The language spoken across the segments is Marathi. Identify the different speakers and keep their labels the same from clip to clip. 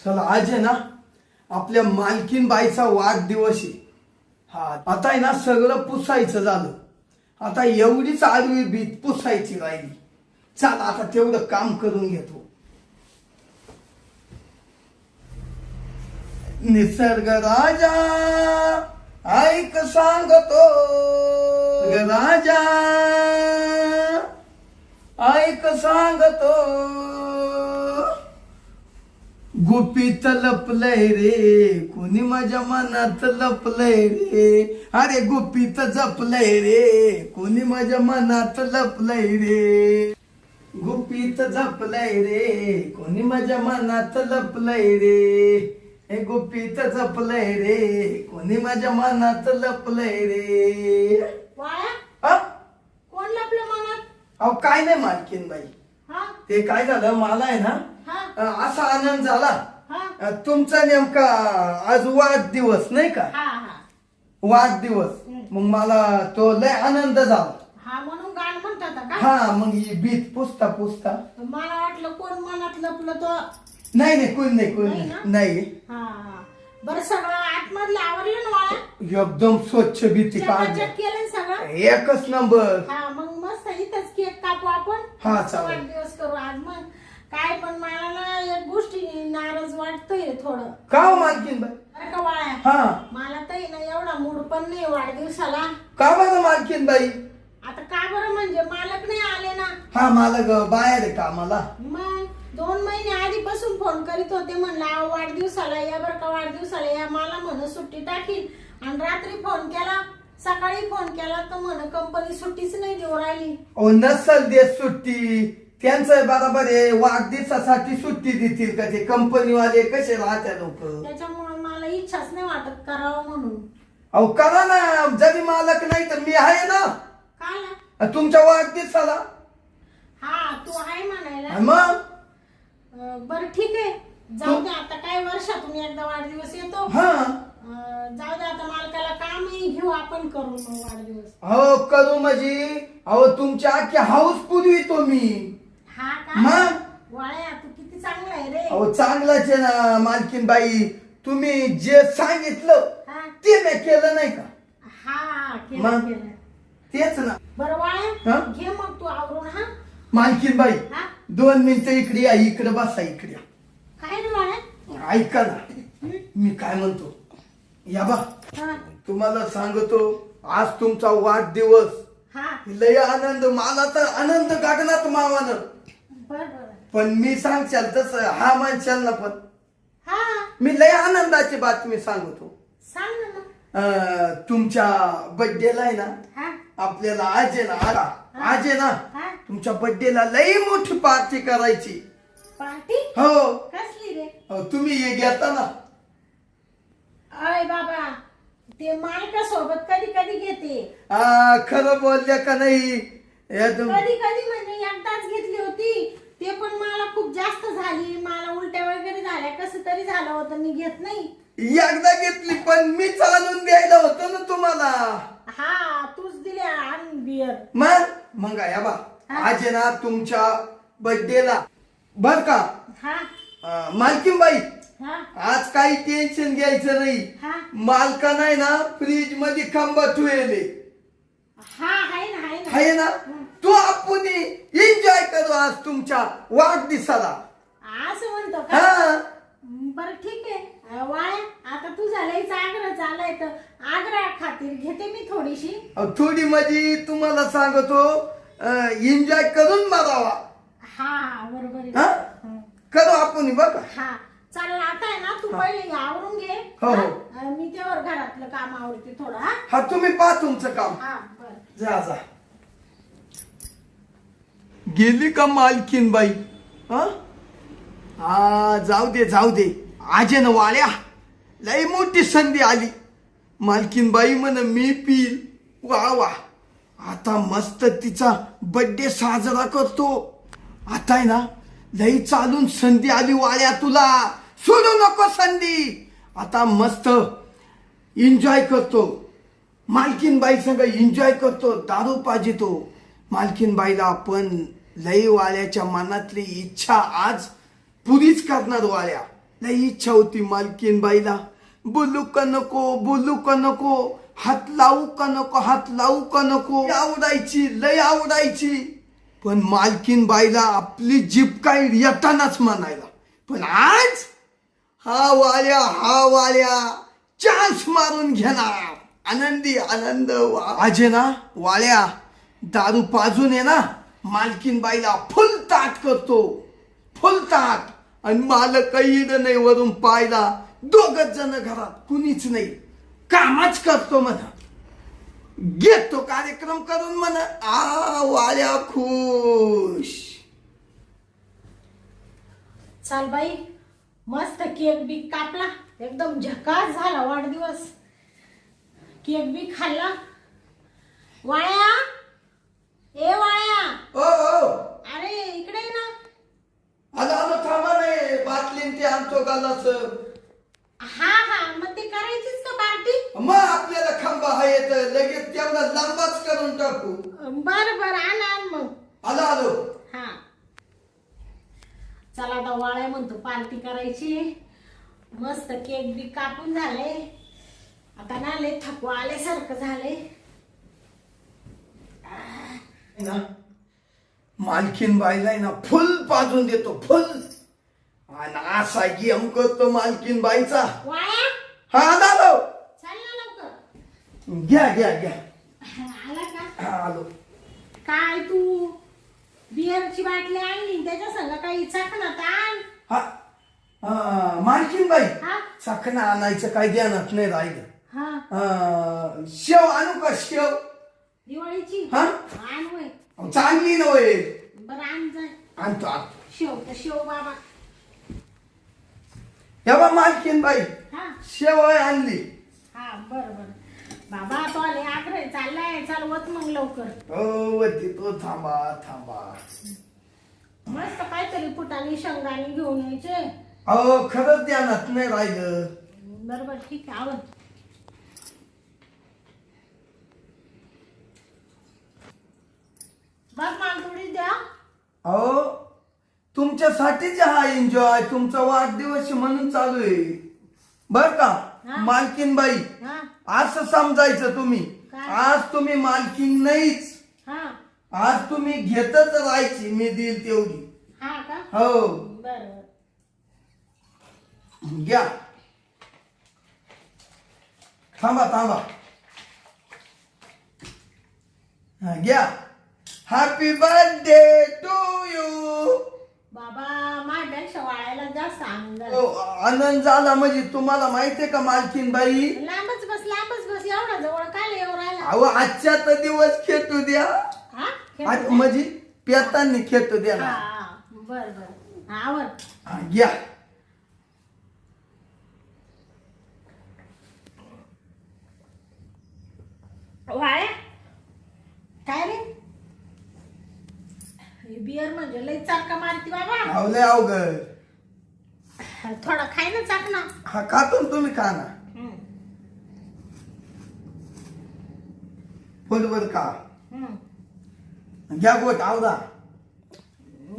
Speaker 1: चला आज आहे ना आपल्या मालकीन बाईचा वाढदिवस आहे. हा आता आहे ना सगळं पुसायचं झालं. आता एवढीच आडवी भीत पुसायची राहिली. चला आता तेवढं काम करून घेतो. निसर्ग राजा ऐक सांगतो, राजा ऐक सांगतो, गुपित लपलय रे कोणी माझ्या मनात लपलय रे. अरे गुपित जपलय रे कोणी माझ्या मनात लपलय रे. गुपित जपलय रे कोणी माझ्या मनात लपलय रे. हे गुपित जपलय रे कोणी माझ्या मनात लपलय रे.
Speaker 2: वाया कोण लपलं मनात?
Speaker 1: अहो काय नाही मालकीन बाई,
Speaker 2: हा
Speaker 1: ते काय झालं मला आहे ना
Speaker 2: हा
Speaker 1: असा आनंद झाला.
Speaker 2: हा
Speaker 1: तुमचा नेमका आज वाढदिवस नाही का?
Speaker 2: हा हा
Speaker 1: वाढदिवस. मग मला तो लय आनंद झाला.
Speaker 2: हा म्हणून गाणं म्हणतात का?
Speaker 1: हा मग ही भीत पुसता पुसता
Speaker 2: मला वाटलं कोण मनात लपलं तो.
Speaker 1: नाही नाही कोण नाही कोण
Speaker 2: नाही
Speaker 1: नाही
Speaker 2: ना?
Speaker 1: नाही.
Speaker 2: हा बरं सगळं आतमधलं आवरलं ना वाया?
Speaker 1: एकदम स्वच्छ भीती काढली,
Speaker 2: चकाचक केलं ना सगळं?
Speaker 1: एकच नंबर.
Speaker 2: हा मग मस्त इथंच केक कापू आपण.
Speaker 1: हा,
Speaker 2: मस्त
Speaker 1: चालेल.
Speaker 2: वाढदिवस करू आज. मग काय पण मला ना एक गोष्टी नाराज वाटतोय थोडं.
Speaker 1: का हो मालकीन बाई?
Speaker 2: बरं का वाया?
Speaker 1: हा
Speaker 2: मला तर ना एवढा मूड पण नाही वाढदिवसाला.
Speaker 1: का बरं मालकीन बाई?
Speaker 2: आता का बरं म्हणजे मालक नाही आले ना.
Speaker 1: हा मला बाहेर आहे कामाला.
Speaker 2: मग 2 महिने आधीपासून फोन करीत होते, म्हणलं अहो वाढदिवसाला या बरं का, वाढदिवसाला या. मला म्हण सुट्टी टाकील. आणि रात्री फोन केला, सकाळी फोन केला तर म्हण कंपनी सुट्टीच नाही देऊ राहिली.
Speaker 1: ओ नसल देत सुट्टी, त्यांचं बरोबर आहे. वाढदिवसासाठी सुट्टी देतील का ते कंपनीवाले? कसे राहत्या लोक.
Speaker 2: त्याच्यामुळे मला इच्छाच नाही वाटत करावं म्हणून.
Speaker 1: अहो करा ना, जरी मालक नाही तर मी आहे ना
Speaker 2: काला
Speaker 1: तुमच्या वाढदिवसाला.
Speaker 2: हा तू आहे म्हणायला.
Speaker 1: मग
Speaker 2: बरं ठीक आहे, जाऊ दे. आता काय वर्षातून एकदा वाढदिवस येतो.
Speaker 1: हा
Speaker 2: जाऊ दे आता, मालकाला कामही घेऊ आपण, करू मग वाढदिवस.
Speaker 1: हो करू म्हणजे अहो तुमच्या अख्खी हाऊस पुरवितो मी.
Speaker 2: हा का?
Speaker 1: मग
Speaker 2: वाळ्या तू किती चांगला आहे रे.
Speaker 1: अहो चांगलाच आहे ना मालकीन बाई. तुम्ही जे सांगितलं
Speaker 2: हा
Speaker 1: ते मी केलं नाही का?
Speaker 2: हा केलं
Speaker 1: मग?
Speaker 2: केलं.
Speaker 1: तेच ना.
Speaker 2: बरं
Speaker 1: हा?
Speaker 2: वाळ्या घे मग तू आवरून. हा
Speaker 1: मालकीन बाई
Speaker 2: हा
Speaker 1: 2 मिनिटं इकडे या, इकडे बसा इकडे.
Speaker 2: काय रे वाळ्या?
Speaker 1: ऐका ना मी काय म्हणतो. या बा
Speaker 2: हा
Speaker 1: तुम्हाला सांगतो आज तुमचा वाढदिवस.
Speaker 2: हा
Speaker 1: लय आनंद, मला तर आनंद गगनात मावानं.
Speaker 2: बर बर
Speaker 1: पण मी सांगशाल तसं हा माणसाल ना पण
Speaker 2: हा
Speaker 1: मी लय आनंदाची बातमी सांगतो.
Speaker 2: सांग ना मग.
Speaker 1: तुमच्या बर्थडेला आहे ना
Speaker 2: हा
Speaker 1: आपल्याला आज आहे ना आज आहे ना
Speaker 2: हा
Speaker 1: तुमच्या बर्थडेला लय मोठी पार्टी करायची.
Speaker 2: पार्टी
Speaker 1: हो
Speaker 2: कसली रे?
Speaker 1: हो, तुम्ही हे घेता ना.
Speaker 2: अय बाबा ते मालका सोबत कधी कधी घेते.
Speaker 1: खरं बोलल्या का नाही?
Speaker 2: कधी कधी म्हणजे एकदाच घेतली होती, ते पण मला खूप जास्त झाली. मला उलट्या वगैरे झाल्या, कसं तरी झालं होतं, मी घेत नाही.
Speaker 1: एकदा घेतली पण मी चालून द्यायला होतो ना तुम्हाला.
Speaker 2: हा तूच दिल्या आणि बियर.
Speaker 1: मग या बा आज आहे ना तुमच्या बर्थडेला बर का मालकीन बाई.
Speaker 2: हा
Speaker 1: आज काही टेन्शन घ्यायचं नाही.
Speaker 2: हा
Speaker 1: मालका नाही ना फ्रीज मध्ये खांबा ठेवले
Speaker 2: हा आहे ना आहे ना.
Speaker 1: आहे ना. तो आपण एन्जॉय करू आज तुमच्या वाढदिवसाला.
Speaker 2: असं म्हणतो का?
Speaker 1: हा
Speaker 2: बरं ठीक आहे. वाळ्या आता तू झालायचा आग्रह झालाय तर आग्रह खातीर घेते मी थोडीशी.
Speaker 1: थोडी माझी तुम्हाला सांगतो एन्जॉय करून मारावा.
Speaker 2: हा बरोबर आहे.
Speaker 1: हा करू आपण बघा.
Speaker 2: हा चालेल. आता आहे ना तू पहिले हे आवरून घे.
Speaker 1: हो, हो.
Speaker 2: हा? मी त्यावर घरातलं काम आवडते थोडं. हा
Speaker 1: हा तुम्ही पहा तुमचं काम.
Speaker 2: हा बरं.
Speaker 1: जा जा. गेली का मालकीन बाई? हा जाऊ दे जाऊ दे. आज आहे ना वाळ्या लई मोठी संधी आली. मालकीन बाई म्हण मी पील. वा वा आता मस्त तिचा बर्थडे साजरा करतो. आता आहे ना लई चालून संधी आली वाळ्या, तुला सोडू नको संधी. आता मस्त एन्जॉय करतो. मालकीन बाई संग एन्जॉय करतो, दारू पाजितो. मालकीन बाईला आपण लई वाळ्याच्या मनातली इच्छा आज पुरीच करणार वाळ्या. लई इच्छा होती मालकीन बाईला बोलू का नको, बोलू का नको, हात लावू का नको, हात लावू का नको. आवडायची, लय आवडायची. पण मालकीन बाईला आपली जीभ काय येतानाच म्हणायला. पण आज हा वाल्या चान्स मारून घेणार. आनंदी आनंद. आज आहे ना वाल्या दारू पाजून आहे ना मालकीन बाईला फुल ताट करतो, फुल ताट. आणि मला काही नाही वरून पायला. दोघच जण घरात, कुणीच नाही. कामच करतो म्हणा, घेतो कार्यक्रम करून म्हणा. वाल्या खुश.
Speaker 2: चाल बाई, मस्त केक बी कापला, एकदम झकास झाला वाढदिवस. केक बी खाल्ला. वाळ्या, ए वाळ्या,
Speaker 1: ओ
Speaker 2: अरे इकडे ये ना.
Speaker 1: आलो थांबा नाही, बाटलीन ते आणतो गालाच.
Speaker 2: हा मग ते करायचीच का पार्टी?
Speaker 1: मग आपल्याला खांबा हा येत लगेच तेवढा लांबाच करून टाकू.
Speaker 2: बर आण मग.
Speaker 1: आलो.
Speaker 2: हा चला आता वाळ्या म्हणतो पार्टी करायची. मस्त केक बी कापून झाले. आता ना लय थकवा आल्यासारखं झाले.
Speaker 1: ना मालकीन बाईला ना फुल पाजून देतो, फुल. आणि असा गेम करतो मालकीन बाईचा.
Speaker 2: वाळ्या,
Speaker 1: हा आलो.
Speaker 2: चल ना लवकर.
Speaker 1: घ्या
Speaker 2: आला का?
Speaker 1: आलो.
Speaker 2: काय तू बिअरची बाटली आणली, त्याच्या संग काही चखना आण.
Speaker 1: हा मालकीन बाई
Speaker 2: हा
Speaker 1: चखना आणायचं काय ध्यानात नाही राहिलं.
Speaker 2: हा
Speaker 1: शेव आणू का शेव?
Speaker 2: दिवाळीची
Speaker 1: हा?
Speaker 2: आण होय.
Speaker 1: चांगली नव्हे.
Speaker 2: बरं आण जाय.
Speaker 1: आणतो.
Speaker 2: शेव तर शेव बाबा.
Speaker 1: बा मालकीन बाई
Speaker 2: हा
Speaker 1: शेव आणली.
Speaker 2: हा बरं बाबा, तो आले आग्रह चाललाय. चाल वत मग लवकर.
Speaker 1: वरती तो थांबा.
Speaker 2: मस्त काहीतरी फुटाने शेंगदाणे घेऊन यायचे.
Speaker 1: खरंच ध्यानात नाही राहिलं.
Speaker 2: बरोबर ठीक आहे. आवड बस मला थोडी द्या.
Speaker 1: तुमच्यासाठीच हा एन्जॉय, तुमचा वाढदिवस म्हणून चालू आहे बर का.
Speaker 2: हा.
Speaker 1: मालकीन बाई
Speaker 2: हा
Speaker 1: असं समजायचं तुम्ही.
Speaker 2: काय?
Speaker 1: आज तुम्ही मालकीन नाहीच,
Speaker 2: हा
Speaker 1: आज तुम्ही घेतच राहायची. मी देईल तेवढी.
Speaker 2: हा का?
Speaker 1: हो
Speaker 2: बरं
Speaker 1: घ्या. थांबा. घ्या. Happy birthday to you.
Speaker 2: बाबा, माझ्यापेक्षा वाळायला जास्त आनंद झाला.
Speaker 1: आनंद झाला म्हणजे तुम्हाला माहितीये का मालकीन बाई.
Speaker 2: लांबच बस एवढा जवळ काय येऊ राहिला.
Speaker 1: अहो आजच्या तर दिवस खेटू द्या.
Speaker 2: हा
Speaker 1: आज म्हणजे पेतांनी खेटू द्या ना.
Speaker 2: बरं आवर.
Speaker 1: घ्या.
Speaker 2: वाळ्या, काय रे बियर म्हणजे लय चाका मारती बाबा.
Speaker 1: आवले अवघड.
Speaker 2: थोडा खाय ना चाक ना.
Speaker 1: हा खातो ना तुम्ही, खा ना. फुटबॉल का घ्या गोट आवडा.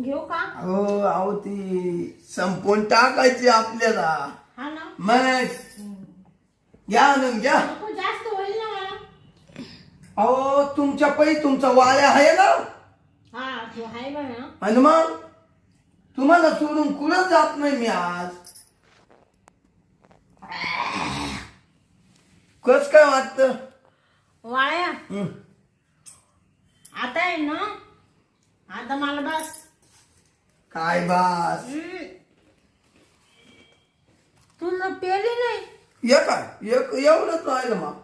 Speaker 2: घेऊ का?
Speaker 1: अहो ती संपून टाकायची आपल्याला.
Speaker 2: हा ना.
Speaker 1: मग घ्या आणून घ्या.
Speaker 2: नको, जास्त होईल ना मला.
Speaker 1: अहो तुमच्या पै तुमचा वाळ्या आहे ना.
Speaker 2: हा तू आहे बघा.
Speaker 1: आणि मग तुम्हाला सोडून कुठं जात नाही मी आज. कस काय वाटत
Speaker 2: वाळ्या, आता आहे ना, आता मला बस.
Speaker 1: काय बास.
Speaker 2: तुला पेली नाही.
Speaker 1: एक एवढंच राहिलं मग.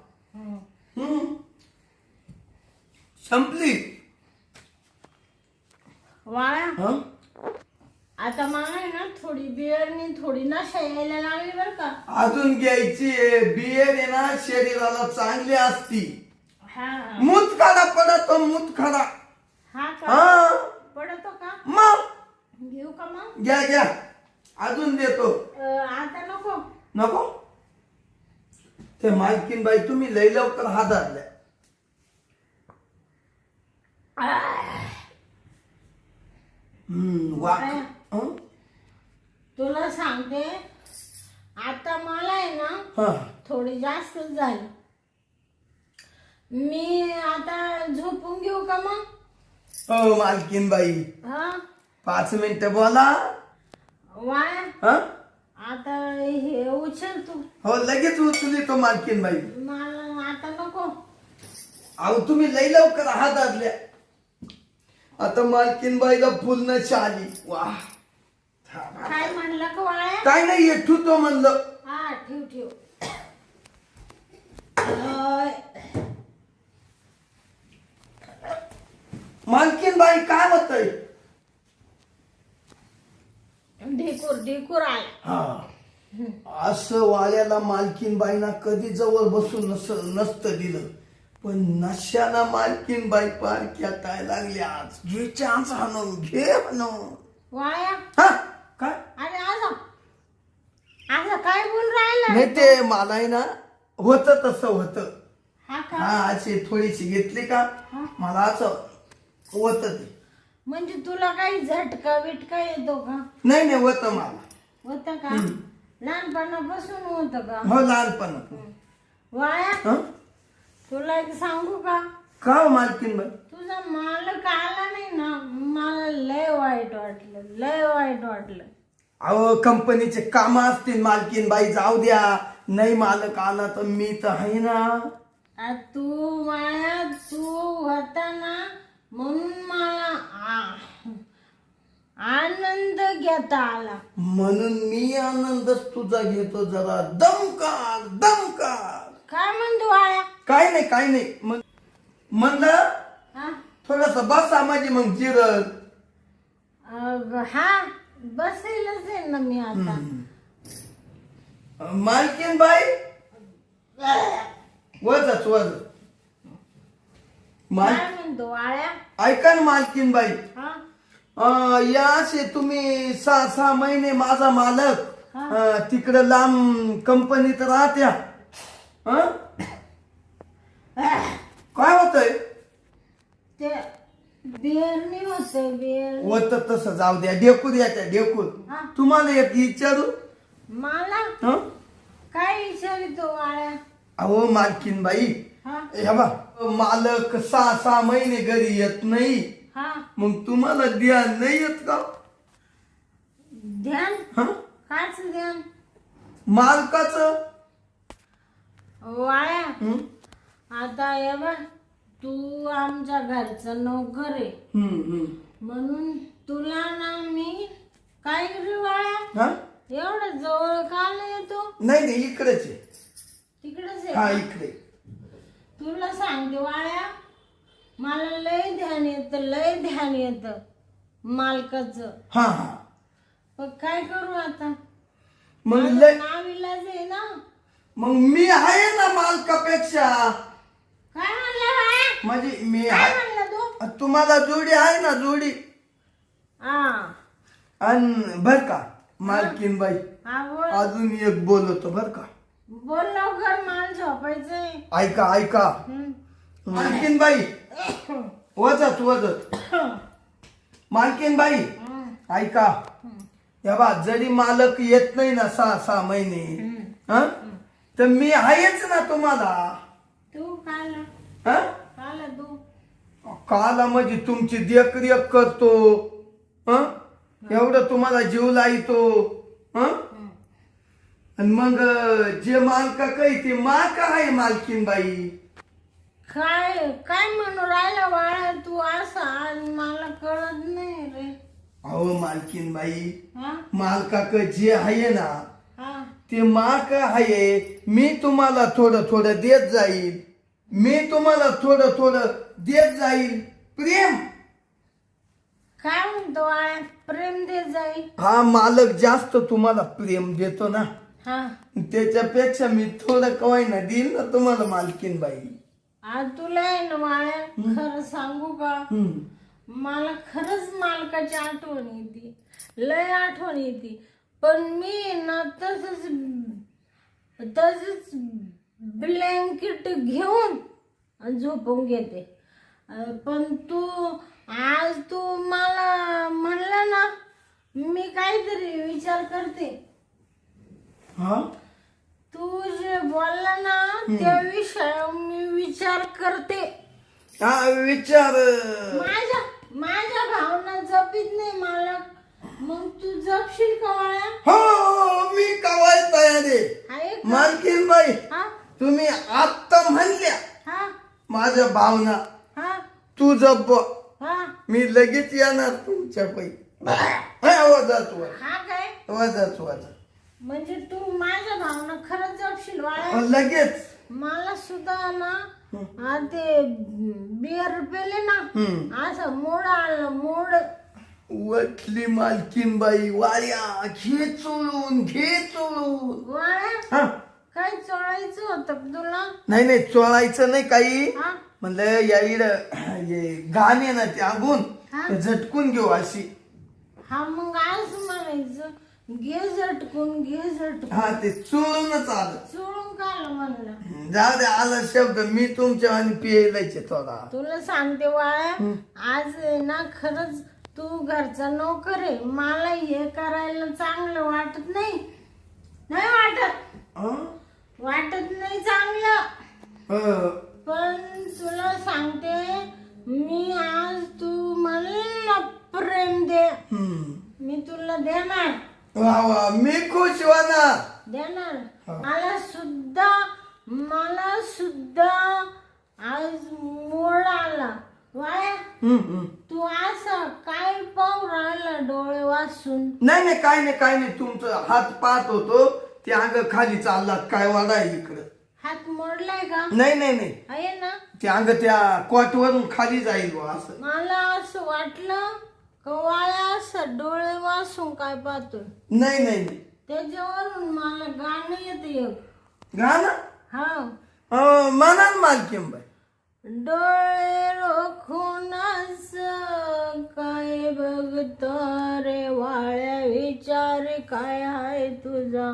Speaker 1: संपली.
Speaker 2: वाळ्या, आता मला आहे ना थोडी बिअरनी थोडी नशा यायला लागली बर का.
Speaker 1: अजून घ्यायची. बियर आहे ना शरीराला चांगली असती.
Speaker 2: हा
Speaker 1: मुतखडा पडतो, मुतखडा.
Speaker 2: हा का?
Speaker 1: हा
Speaker 2: पडतो का?
Speaker 1: मग
Speaker 2: घेऊ का मग?
Speaker 1: घ्या. अजून देतो.
Speaker 2: आता नको.
Speaker 1: नको. ते मालकीन बाई तुम्ही लय लवकर हादारल्या.
Speaker 2: तुला सांगते, आता मला आहे ना
Speaker 1: हा
Speaker 2: थोडी जास्त झाली. मी आता झोपून घेऊ का मग?
Speaker 1: हो मालकीन बाई,
Speaker 2: हा
Speaker 1: 5 मिनिटं बोला.
Speaker 2: वाया
Speaker 1: हा
Speaker 2: आता हे उचल तू.
Speaker 1: हो लगेच उचली तो मालकीन बाई.
Speaker 2: मला आता नको.
Speaker 1: अहो तुम्ही लई लवकर हात धरल्या. आता मालकीन बाईला फुलणं आली. वा
Speaker 2: काय म्हणलं का वाया?
Speaker 1: काय नाही ठेवतो म्हणलं.
Speaker 2: हा ठेव ठेव. अय,
Speaker 1: मालकीन बाई काय होतंय?
Speaker 2: ढेकूर ढेकूर आला.
Speaker 1: हा असं वाल्याला मालकीन बाईना कधी जवळ बसून नसतं दिलं, पण नशाना मालकीन बाई पार खेटाय लागली. आज घे चान्स आणून घे म्हणून.
Speaker 2: वाया
Speaker 1: हा काय
Speaker 2: अरे असं असं काय बोल राहिला?
Speaker 1: नाही ते मला आहे ना होत तसं होतं.
Speaker 2: हा का?
Speaker 1: हा अशी थोडीशी घेतली का मला असं होत ते.
Speaker 2: म्हणजे तुला काही झटका बिटका येतो का?
Speaker 1: नाही नाही होत मला.
Speaker 2: होत का? लहानपणापासून होत का?
Speaker 1: हो लहानपण.
Speaker 2: वाया
Speaker 1: हं?
Speaker 2: तुला एक सांगू का?
Speaker 1: का हो मालकीन बाई?
Speaker 2: तुझा मालक आला नाही ना, मला लय वाईट वाटलं, लय वाईट वाटलं.
Speaker 1: अहो कंपनीचे काम असतील मालकीन बाई, जाऊ द्या. नाही मालक आला तर मी तर आहे ना.
Speaker 2: तू माया तू होता ना म्हणून मला आनंद घेता आला.
Speaker 1: म्हणून मी आनंदच तुझा घेतो. जरा दमकार दमकार.
Speaker 2: काय म्हणतो वाया?
Speaker 1: काय नाही काय नाही म्हणलं
Speaker 2: हा?
Speaker 1: थोडस बसा माझी मग जिरल.
Speaker 2: हा बसेलच आहे ना मी आता.
Speaker 1: मालकीन बाई वजच वज
Speaker 2: काय म्हणतो वाया?
Speaker 1: ऐका ना मालकीन बाई,
Speaker 2: हा
Speaker 1: या असे तुम्ही 6 महिने माझा मालक तिकडे लांब कंपनीत राहत्या. हं? काय होतंय?
Speaker 2: ते बेरणी होते बेर.
Speaker 1: होत तसं जाऊ द्या. ढेकूर याच्या ढेकूर.
Speaker 2: हा.
Speaker 1: तुम्हाला एक विचारू?
Speaker 2: मला
Speaker 1: हं?
Speaker 2: काय विचारितो वाया?
Speaker 1: अहो मालकीन बाई,
Speaker 2: हा
Speaker 1: हे बा मालक 6 महिने घरी येत नाही,
Speaker 2: हा
Speaker 1: मग तुम्हाला ध्यान नाही येत का?
Speaker 2: ध्यान?
Speaker 1: हं?
Speaker 2: काच ध्यान?
Speaker 1: मालकाचं.
Speaker 2: वाया
Speaker 1: हं?
Speaker 2: आता ये बा तू आमच्या घरचं नोकर आहे
Speaker 1: हं.
Speaker 2: म्हणून तुला ना मी काय करू वाया?
Speaker 1: हा?
Speaker 2: एवढं जवळ का नाही येतो?
Speaker 1: नाही नाही इकडेच आहे.
Speaker 2: तिकडेच
Speaker 1: हा
Speaker 2: आहे.
Speaker 1: इकडे.
Speaker 2: तुला सांगते वाया मला लय ध्यान येतं, लय ध्यान येतं मालकाचं.
Speaker 1: हा हा
Speaker 2: पण काय करू आता?
Speaker 1: मग
Speaker 2: माझं
Speaker 1: लय
Speaker 2: नाविलाज आहे ना.
Speaker 1: मग मी आहे ना मालकापेक्षा.
Speaker 2: काय म्हणलं वाया?
Speaker 1: म्हणजे मी
Speaker 2: काय
Speaker 1: आहे.
Speaker 2: म्हणलं तू?
Speaker 1: तुम्हाला जोडी आहे ना जोडी.
Speaker 2: हा
Speaker 1: आणि बर का मालकीन बाई,
Speaker 2: हा बोल
Speaker 1: अजून एक बोलतो बर का.
Speaker 2: बोल लवकर, मला झोपायचंय.
Speaker 1: ऐका ऐका मालकीन बाई, वजत वजत. मालकीन बाई ऐका, या बा जरी मालक येत नाही ना 6 महिने, हं? तर मी आहेच ना तुम्हाला.
Speaker 2: तू काला
Speaker 1: हं?
Speaker 2: काला तू
Speaker 1: काला म्हणजे तुमची देखरेख करतो. हं? एवढं तुम्हाला जीव लाईतो. हं? आणि मग जे मालका काही ते मालक आहे मालकीन बाई.
Speaker 2: काय काय म्हणू राहिला वाळा तू असं? आणि मला कळत नाही रे.
Speaker 1: अहो मालकीन बाई,
Speaker 2: हा
Speaker 1: मालकाक जे आहे ना
Speaker 2: हा
Speaker 1: ते मालक आहे. मी तुम्हाला थोडं थोडं देत जाईल. मी तुम्हाला थोडं थोडं देत जाईल. प्रेम.
Speaker 2: काय म्हणतो वाळा? प्रेम दे जाईल.
Speaker 1: हा मालक जास्त तुम्हाला प्रेम देतो ना,
Speaker 2: हा
Speaker 1: त्याच्यापेक्षा मी थोडं कवाय ना देईल ना तुम्हाला मालकीन बाई.
Speaker 2: आज तुला आहे ना वाळ्या खरं सांगू का?
Speaker 1: हं.
Speaker 2: मला खरंच मालकाची आठवण येते, लय आठवण येते. पण मी ना तसच ब्लँकेट घेऊन झोपून घेते. पण तू आज तू मला म्हणला ना, मी काहीतरी विचार करते.
Speaker 1: हा
Speaker 2: तू जे बोलला ना त्या विषयावर मी विचार करते.
Speaker 1: हा विचार.
Speaker 2: माझ्या माझ्या भावना जपीत नाही मला. मग तू जपशील का वाळ्या?
Speaker 1: हो मी कवाय तयार आहे.
Speaker 2: आहे का?
Speaker 1: मालकीन बाई
Speaker 2: हा
Speaker 1: तुम्ही आत्ता म्हणल्या
Speaker 2: हा
Speaker 1: माझ्या भावना
Speaker 2: हा
Speaker 1: तू जप
Speaker 2: हा
Speaker 1: मी लगेच येणार तुमच्या पैकी. वाजत
Speaker 2: हा काय
Speaker 1: वाजत वाजत
Speaker 2: म्हणजे तू माझ्या भावना खरंच जपशील वाळ्या?
Speaker 1: लगेच.
Speaker 2: मला सुद्धा ना ते बियर पेले ना असं मोड आलं मोड.
Speaker 1: वटली मालकीन बाई वाऱ्या घे चोळून घे चोळून.
Speaker 2: वाळ्या
Speaker 1: हा
Speaker 2: काय चोळायचं होतं तुला?
Speaker 1: नाही नाही चोळायचं नाही काही.
Speaker 2: हा
Speaker 1: म्हणलं या इड हे गाणे ना ते आगून
Speaker 2: हा?
Speaker 1: झटकून घेऊ अशी.
Speaker 2: हा मग आज म्हणायचं घे झटकून घे झटकून.
Speaker 1: हा ते चोळूनच आलं.
Speaker 2: चोळून काल म्हणलं.
Speaker 1: जाऊ दे आला शब्द मी तुमच्या आणि पियायलाचे थोडा.
Speaker 2: तुला सांगते वाळ्या आज आहे ना खरंच तू घरचा नोकर आहे. मला हे करायला चांगलं वाटत नाही. नाही वाटत नाही चांगलं. पण तुला सांगते मी आज तू मला प्रेम दे मी तुला देणार.
Speaker 1: वा वा मी खुश होणार.
Speaker 2: देणार. मला सुद्धा आज मोड आला. वाया तू असं काय पाहू राहिला डोळे वाचून?
Speaker 1: नाही नाही काय नाही काय नाही तुमचं हात पाहत होतो ते अंग खाली चालला काय वाडा इकडं.
Speaker 2: हात मोडलाय का?
Speaker 1: नाही नाही नाही
Speaker 2: आहे ना.
Speaker 1: ते अंग त्या कोटवरून खाली जाईल बुवा असं.
Speaker 2: मला असं वाटलं का वाया असं डोळे वाचून काय पाहतोय.
Speaker 1: नाही नाही नाही
Speaker 2: त्याच्यावरून मला गाणं येतं एक.
Speaker 1: गाणं
Speaker 2: हा
Speaker 1: म्हणा मालकीन बाई.
Speaker 2: डोळे रोखून असं काय बघतो रे वाळ्या विचार काय हाय तुझा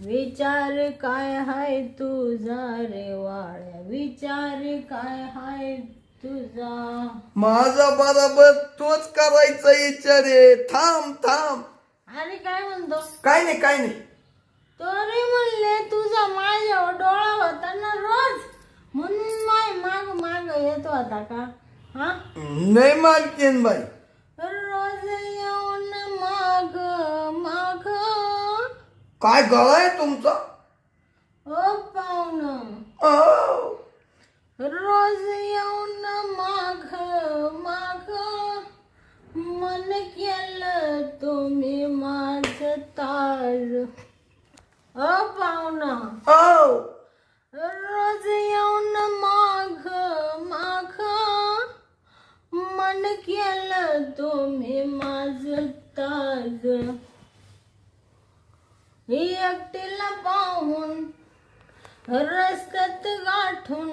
Speaker 2: विचार काय हाय तुझा रे वाळ्या विचार काय हाय तुझा.
Speaker 1: माझा बरोबर तोच करायचा विचार आहे. थांब थांब.
Speaker 2: अरे काय म्हणतो?
Speaker 1: काय नाही काय नाही.
Speaker 2: तरी म्हणले तुझा माझ्यावर डोळा होता ना रोज म्हणून माग माग येत होता का? हा
Speaker 1: नाही मालकीन बाई.
Speaker 2: रोज येऊन माग माग.
Speaker 1: काय गळा आहे तुमचा?
Speaker 2: ओ पाहुणं
Speaker 1: अहो,
Speaker 2: रोज येऊन माग माग मन केलं तुम्ही माझ ताज. ओ पाहुणं
Speaker 1: अहो.
Speaker 2: रोज येऊन माग माग मन केलं तुम्ही माझ ताज. एकटीला पाहून रस्त्यात गाठून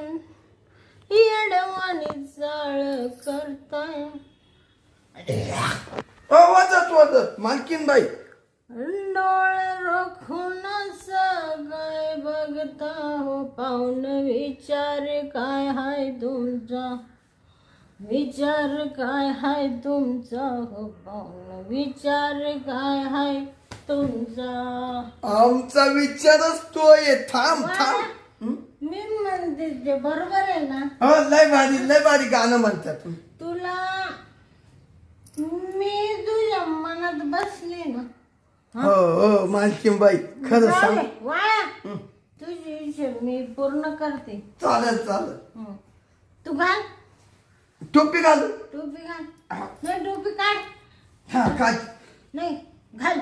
Speaker 2: येडवाणी चाळ करताय.
Speaker 1: वाजत वाजत मालकीन बाई.
Speaker 2: डोळे रोखून सगळे बघता हो पाहुण विचार काय हाय तुमचा विचार काय हाय तुमचा हो पाहुण विचार काय हाय तुमचा.
Speaker 1: आमचा विचारच तो आहे. थांब थांब.
Speaker 2: मी म्हणते ते बरोबर आहे ना?
Speaker 1: हो लय भारी गाणं म्हणतात तुम्ही.
Speaker 2: तुला मी तुझ्या मनात बसली ना.
Speaker 1: हो हो मालकीन बाई खरं सांग.
Speaker 2: वाया तुझी इच्छा मी पूर्ण करते.
Speaker 1: चालेल चालेल.
Speaker 2: तू घाल
Speaker 1: टोपी घाल.
Speaker 2: टोपी घाल. नाही टोपी काढ.
Speaker 1: हा काय
Speaker 2: नाही घाल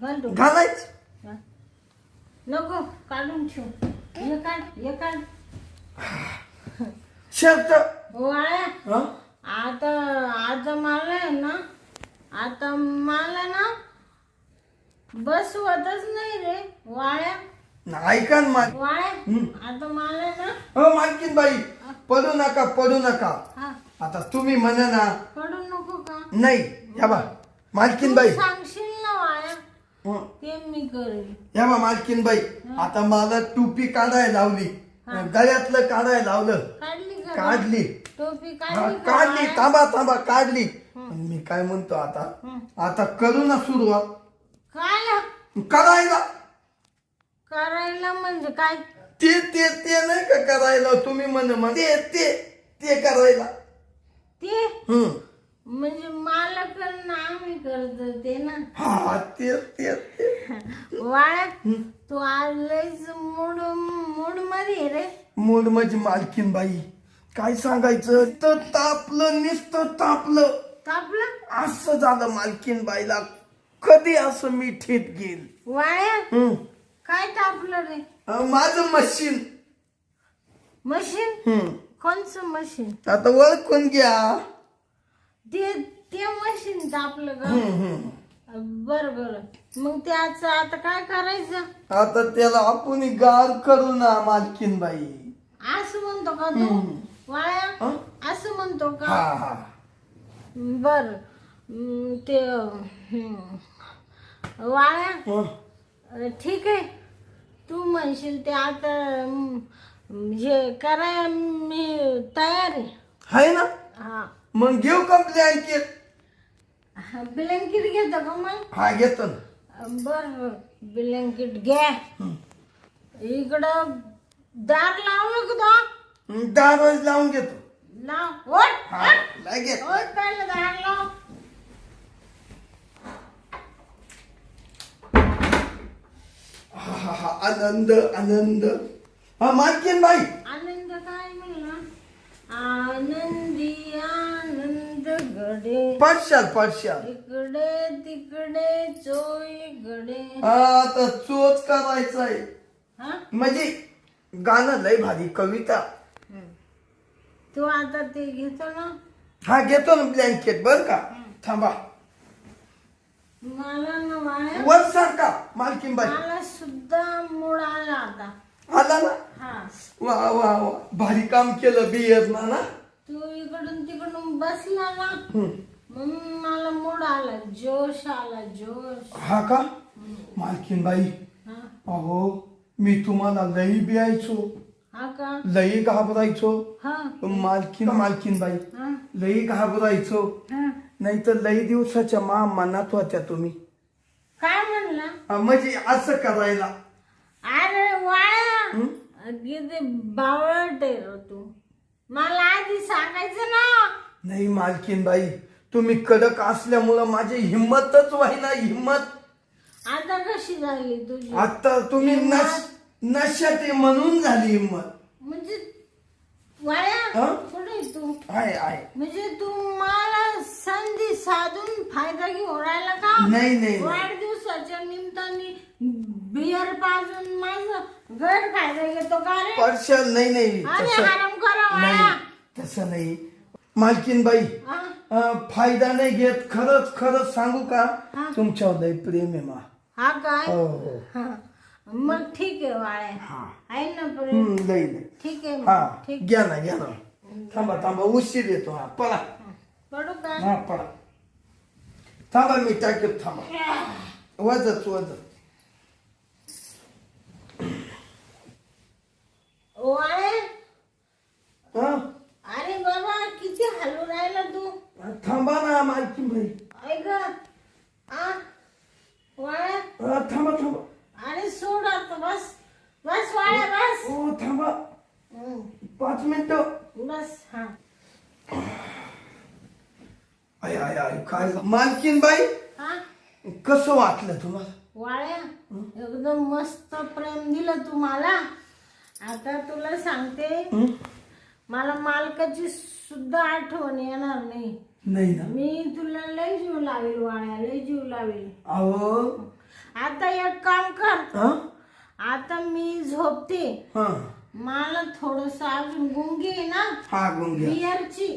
Speaker 2: घाल टोपी.
Speaker 1: घालायच.
Speaker 2: नको काढून ठेव. हे काढ हे काढ.
Speaker 1: शर्ट.
Speaker 2: वाया आता मला आहे ना आता मला ना बसवतच नाही रे वाळ्या.
Speaker 1: ऐका ना
Speaker 2: वाळ्या आता मला ना.
Speaker 1: हो मालकीन बाई पडू नका पडू नका.
Speaker 2: हा
Speaker 1: आता तुम्ही म्हणा ना.
Speaker 2: पडू नको का?
Speaker 1: नाही या बा मालकीन बाई.
Speaker 2: सांगशील ना वाळ्या ते मी करेन.
Speaker 1: या बा मालकीन बाई आता मला टोपी काढायला लावली गळ्यातलं काढायला लावलं.
Speaker 2: काढली का?
Speaker 1: काढली.
Speaker 2: टोपी
Speaker 1: हा,
Speaker 2: काढली का
Speaker 1: काढली.
Speaker 2: वाळ्या?
Speaker 1: थांबा थांबा काढली. पण मी काय म्हणतो आता आता करू ना सुरुवात
Speaker 2: काला
Speaker 1: करायला.
Speaker 2: करायला म्हणजे काय?
Speaker 1: ते ते ते नाही का करायला तुम्ही म्हण ते ते ते करायला.
Speaker 2: ते
Speaker 1: हम्म.
Speaker 2: म्हणजे मला करणं आम्ही करतो ते ना.
Speaker 1: हा ते ते ते
Speaker 2: वाळ्या तू आज लयच मूड मूड मध्ये आहे रे.
Speaker 1: मूड म्हणजे मालकीन बाई काय सांगायचं तर तापलं नुसतं तापलं.
Speaker 2: तापलं
Speaker 1: असं झालं मालकीन बाईला कधी असं मिठीत घेईल.
Speaker 2: वाळ्या
Speaker 1: हम्म.
Speaker 2: काय तापलं रे?
Speaker 1: माझं मशीन.
Speaker 2: मशीन?
Speaker 1: हम्म.
Speaker 2: कोणचं मशीन?
Speaker 1: आता ओळखून घ्या.
Speaker 2: ते ते मशीन तापलं का?
Speaker 1: हम्म.
Speaker 2: बर बर मग त्याचं आता काय करायचं?
Speaker 1: आता त्याला आपण गार करू ना मालकीन बाई.
Speaker 2: असं म्हणतो का तू? वाळ्या असं म्हणतो
Speaker 1: हा
Speaker 2: का?
Speaker 1: हा.
Speaker 2: बर ते वाळ्या ठीक आहे तू म्हणशील ते आता हे कराय मी तयार आहे.
Speaker 1: आहे ना
Speaker 2: हा
Speaker 1: मग घेऊ का ब्लँकेट?
Speaker 2: ब्लँकेट घेतो का मग?
Speaker 1: हा घेतो ना.
Speaker 2: बर बर ब्लँकेट घ्या. इकडं दार लावलं का तो?
Speaker 1: दररोज लावून घेतो.
Speaker 2: लाव ओट
Speaker 1: हा लगेच.
Speaker 2: ओट पहिलं दार लाव.
Speaker 1: हा हा हा आनंद आनंद. हा मालकीन बाई
Speaker 2: आनंद काय म्हणला? आनंदी आनंद गडे
Speaker 1: पडशाल पडशाल.
Speaker 2: इकडे तिकडे चोईकडे.
Speaker 1: आता चोच करायचंय
Speaker 2: हा
Speaker 1: म्हणजे गाणं लय भारी कविता.
Speaker 2: तू आता ते घेतो ना.
Speaker 1: हा घेतो ना ब्लँकेट बर का. थांबा
Speaker 2: मला ना वाळ्या
Speaker 1: वर सारखा मालकीन बाई.
Speaker 2: मला सुद्धा मूड आला आता.
Speaker 1: आला ना.
Speaker 2: हा
Speaker 1: वा वा वा भारी काम केलं बियर ना.
Speaker 2: तू इकडून तिकडून बसला ना
Speaker 1: हम्म.
Speaker 2: म्हणून मला मूड आला जोश आला जोश.
Speaker 1: हा का मालकीन बाई
Speaker 2: हा
Speaker 1: अहो मी तुम्हाला लई बियायचो
Speaker 2: हा का?
Speaker 1: लई घाबरायचो.
Speaker 2: हा
Speaker 1: मालकीन बाई
Speaker 2: हा
Speaker 1: लई घाबरायचो.
Speaker 2: हा
Speaker 1: नाही तर लई दिवसाच्या मनात होत्या तुम्ही.
Speaker 2: काय म्हणला?
Speaker 1: म्हणजे असं करायला.
Speaker 2: अरे वाळा किती बावळट आहे रे तू. मला आधी सांगायचं ना.
Speaker 1: नाही मालकीन बाई तुम्ही कडक असल्यामुळं माझी हिंमतच व्हायना हिंमत.
Speaker 2: आता कशी झाली तुझी?
Speaker 1: आता तुम्ही नशात आहे म्हणून झाली हिंमत.
Speaker 2: म्हणजे वाळ्या
Speaker 1: हा?
Speaker 2: कुठे तू?
Speaker 1: आहे
Speaker 2: म्हणजे तू मला संधी साधून फायदा घेऊन राहिला का?
Speaker 1: नाही नाही
Speaker 2: वाढदिवसाच्या निमित्ताने बियर पाजून माझं गैरफायदा घेतो का रे?
Speaker 1: पर्शल नाही नाही
Speaker 2: अरे
Speaker 1: तसं
Speaker 2: हराम करा वाळा.
Speaker 1: नाही तसं नाही मालकीन बाई.
Speaker 2: हा?
Speaker 1: फायदा नाही घेत खरंच सांगू का
Speaker 2: हा.
Speaker 1: तुमच्यावर लई प्रेम आहे मा.
Speaker 2: हा काय?
Speaker 1: हो हो
Speaker 2: हा. मग ठीक आहे वाळ्या
Speaker 1: हा.
Speaker 2: आहे ना प्रेम.
Speaker 1: लई लई.
Speaker 2: ठीक आहे
Speaker 1: हा
Speaker 2: मग. ठीक
Speaker 1: घ्या ना थांबा उशीर येतो. हा पळा.
Speaker 2: पडू का?
Speaker 1: हा पळा. थांबा मी टाकेत थांबा. वजच
Speaker 2: वाळे
Speaker 1: हा
Speaker 2: अरे बाबा किती हलू राहिला तू.
Speaker 1: थांबा ना मालकीन बाई.
Speaker 2: ऐक आ वाळे
Speaker 1: थांबा
Speaker 2: अरे सोड आता बस बस वाळे बस.
Speaker 1: हो थांबा 5 मिनिटं.
Speaker 2: बस हा
Speaker 1: आय आय आय काय मालकीन बाई
Speaker 2: हा
Speaker 1: कसं वाटलं तुम्हाला?
Speaker 2: वाळ्या एकदम मस्त प्रेम दिलं तुम्हाला. आता तुला सांगते मला मालकाची सुद्धा आठवण येणार नाही.
Speaker 1: नाही ना.
Speaker 2: मी तुला लय जीव लावेल वाळ्या लय जीव लावेल.
Speaker 1: अहो
Speaker 2: आता एक काम कर.
Speaker 1: हा
Speaker 2: आता मी झोपते.
Speaker 1: हा
Speaker 2: मला थोडस अजून गुंगी आहे ना
Speaker 1: हा गुंग्या.
Speaker 2: बियरची.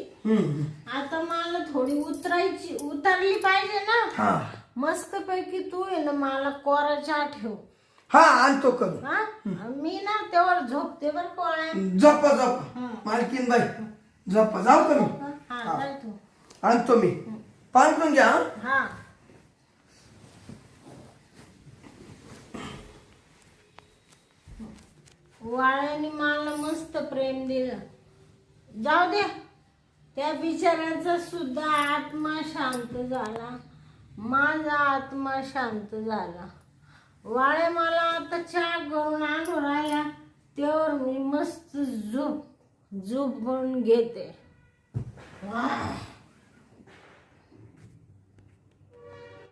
Speaker 2: आता मला थोडी उतरली पाहिजे ना.
Speaker 1: हा
Speaker 2: मस्त पैकी तू आहे ना मला कोराच्या ठेव.
Speaker 1: हा आणतो करू.
Speaker 2: हा मी ना त्यावर झोपते बर कोळ्या.
Speaker 1: झोपा मालकीन बाई झोपा. जाऊ का मी?
Speaker 2: हा जाय तू.
Speaker 1: आणतो मी. पांघरून घ्या.
Speaker 2: हा वाळ्याने मला मस्त प्रेम दिलं. जाऊ दे त्या बिचाऱ्याचा सुद्धा आत्मा शांत झाला. माझा आत्मा शांत झाला. वाळे मला आता चहा करून आणून राहिला, त्यावर मी मस्त झोप घेते. वाह.